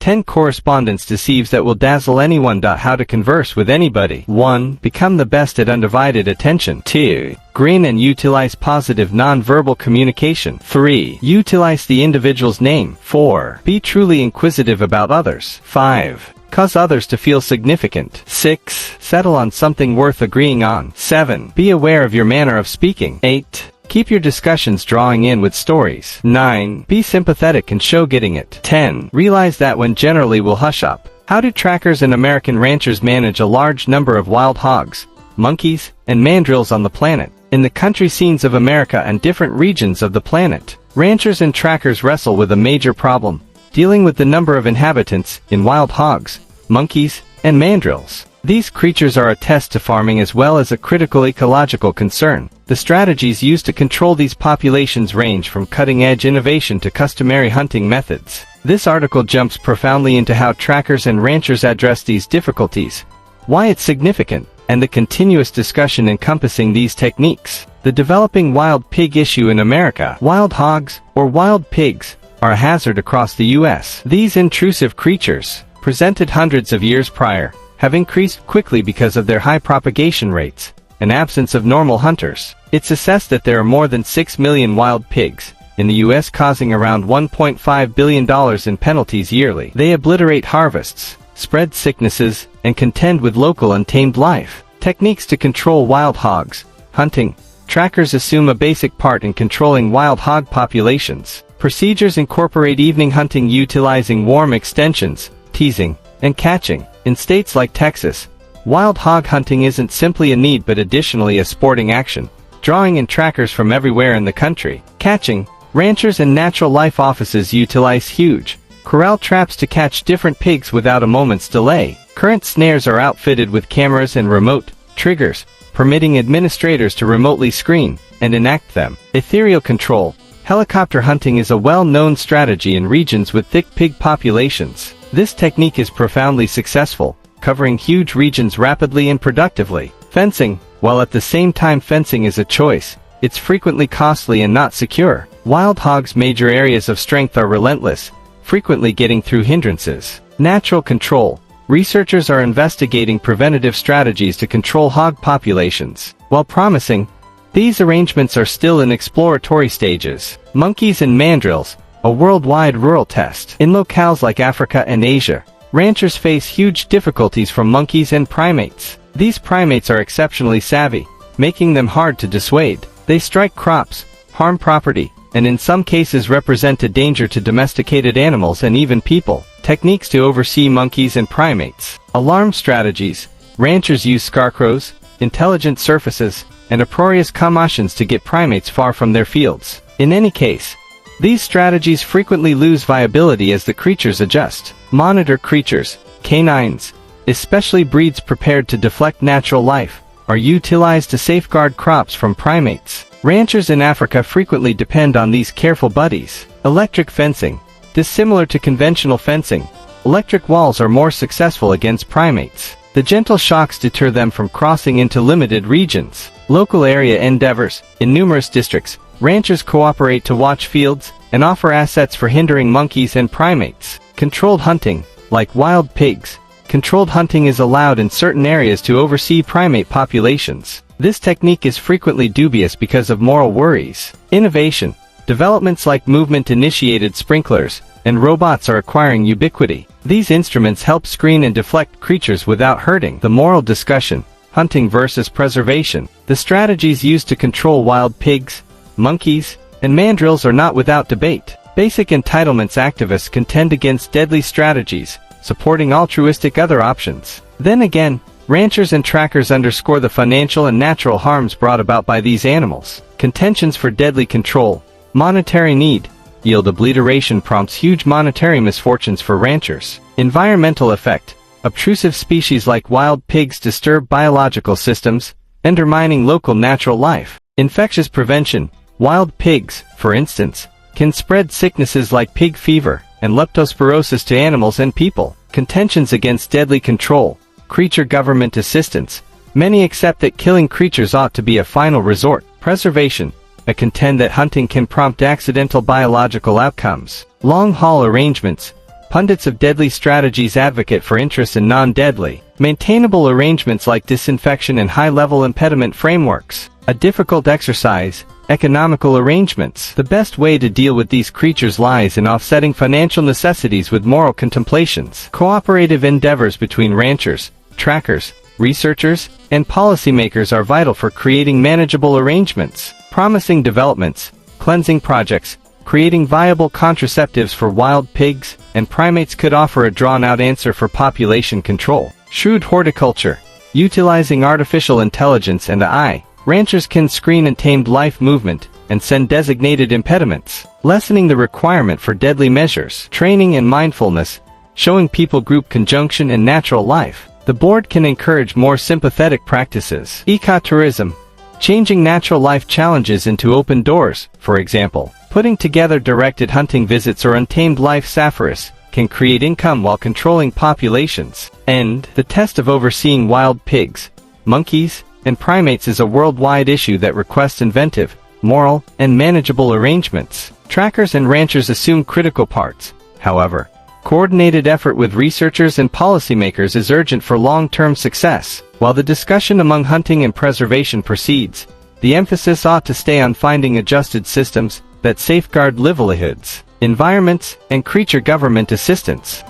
10 correspondence deceives that will dazzle anyone. How to converse with anybody. 1. Become the best at undivided attention. 2. Grin and utilize positive non-verbal communication. 3. Utilize the individual's name. 4. Be truly inquisitive about others. 5. Cause others to feel significant. 6. Settle on something worth agreeing on. 7. Be aware of your manner of speaking. 8. Keep your discussions drawing in with stories. 9. Be sympathetic and show getting it. 10. Realize that when generally will hush up. How do trackers and American ranchers manage a large number of wild hogs, monkeys, and mandrills on the planet? In the country scenes of America and different regions of the planet, ranchers and trackers wrestle with a major problem, dealing with the number of inhabitants in wild hogs, monkeys, and mandrills. These creatures are a test to farming as well as a critical ecological concern. The strategies used to control these populations range from cutting-edge innovation to customary hunting methods. This article jumps profoundly into how trackers and ranchers address these difficulties, why it's significant, and the continuous discussion encompassing these techniques. The developing wild pig issue in America. Wild hogs, or wild pigs, are a hazard across the U.S. These intrusive creatures, presented hundreds of years prior, have increased quickly because of their high propagation rates and absence of normal hunters. It's assessed that there are more than 6 million wild pigs in the U.S., causing around $1.5 billion in penalties yearly. They obliterate harvests, spread sicknesses, and contend with local untamed life. Techniques to control wild hogs. Hunting. Trackers assume a basic part in controlling wild hog populations. Procedures incorporate evening hunting utilizing warm extensions, teasing, and catching. In states like Texas, wild hog hunting isn't simply a need but additionally a sporting action, drawing in trackers from everywhere in the country. Catching. Ranchers and natural life offices utilize huge corral traps to catch different pigs without a moment's delay. Current snares are outfitted with cameras and remote triggers, permitting administrators to remotely screen and enact them. Ethereal control. Helicopter hunting is a well-known strategy in regions with thick pig populations. This technique is profoundly successful, covering huge regions rapidly and productively. Fencing. While at the same time fencing is a choice, it's frequently costly and not secure. Wild hogs' major areas of strength are relentless, frequently getting through hindrances. Natural control. Researchers are investigating preventative strategies to control hog populations. While promising, these arrangements are still in exploratory stages. Monkeys and mandrills, a worldwide rural test. In locales like Africa and Asia, ranchers face huge difficulties from monkeys and primates. These primates are exceptionally savvy, making them hard to dissuade. They strike crops, harm property, and in some cases represent a danger to domesticated animals and even people. Techniques to oversee monkeys and primates. Alarm strategies. Ranchers use scarecrows, intelligent surfaces, and uproarious commotions to get primates far from their fields. In any case, these strategies frequently lose viability as the creatures adjust. Monitor creatures. Canines, especially breeds prepared to deflect natural life, are utilized to safeguard crops from primates. Ranchers in Africa frequently depend on these careful buddies. Electric fencing. Dissimilar to conventional fencing, electric walls are more successful against primates. The gentle shocks deter them from crossing into limited regions. Local area endeavors. In numerous districts, ranchers cooperate to watch fields and offer assets for hindering monkeys and primates. Controlled hunting. Like wild pigs, controlled hunting is allowed in certain areas to oversee primate populations. This technique is frequently dubious because of moral worries. Innovation. Developments like movement-initiated sprinklers and robots are acquiring ubiquity. These instruments help screen and deflect creatures without hurting. The moral discussion. Hunting versus preservation. The strategies used to control wild pigs, monkeys, and mandrills are not without debate. Basic entitlements activists contend against deadly strategies, supporting altruistic other options. Then again, ranchers and trackers underscore the financial and natural harms brought about by these animals. Contentions for deadly control. Monetary need. Yield obliteration prompts huge monetary misfortunes for ranchers. Environmental effect. Obtrusive species like wild pigs disturb biological systems, undermining local natural life. Infectious prevention. Wild pigs, for instance, can spread sicknesses like pig fever and leptospirosis to animals and people. Contentions against deadly control. Creature government assistance. Many accept that killing creatures ought to be a final resort. Preservation. I contend that hunting can prompt accidental biological outcomes. Long-haul arrangements. Pundits of deadly strategies advocate for interest in non-deadly, maintainable arrangements like disinfection and high-level impediment frameworks. A difficult exercise, economical arrangements. The best way to deal with these creatures lies in offsetting financial necessities with moral contemplations. Cooperative endeavors between ranchers, trackers, researchers, and policymakers are vital for creating manageable arrangements. Promising developments, cleansing projects, creating viable contraceptives for wild pigs and primates could offer a drawn-out answer for population control. Shrewd horticulture. Utilizing artificial intelligence and AI, ranchers can screen untamed life movement and send designated impediments, lessening the requirement for deadly measures. Training and mindfulness, showing people group conjunction and natural life. The board can encourage more sympathetic practices. Ecotourism. Changing natural life challenges into open doors, for example. Putting together directed hunting visits or untamed life safaris can create income while controlling populations. And the test of overseeing wild pigs, monkeys, and primates is a worldwide issue that requests inventive, moral, and manageable arrangements. Trackers and ranchers assume critical parts. However, coordinated effort with researchers and policymakers is urgent for long-term success. While the discussion among hunting and preservation proceeds, the emphasis ought to stay on finding adjusted systems that safeguard livelihoods, environments, and creature government assistance.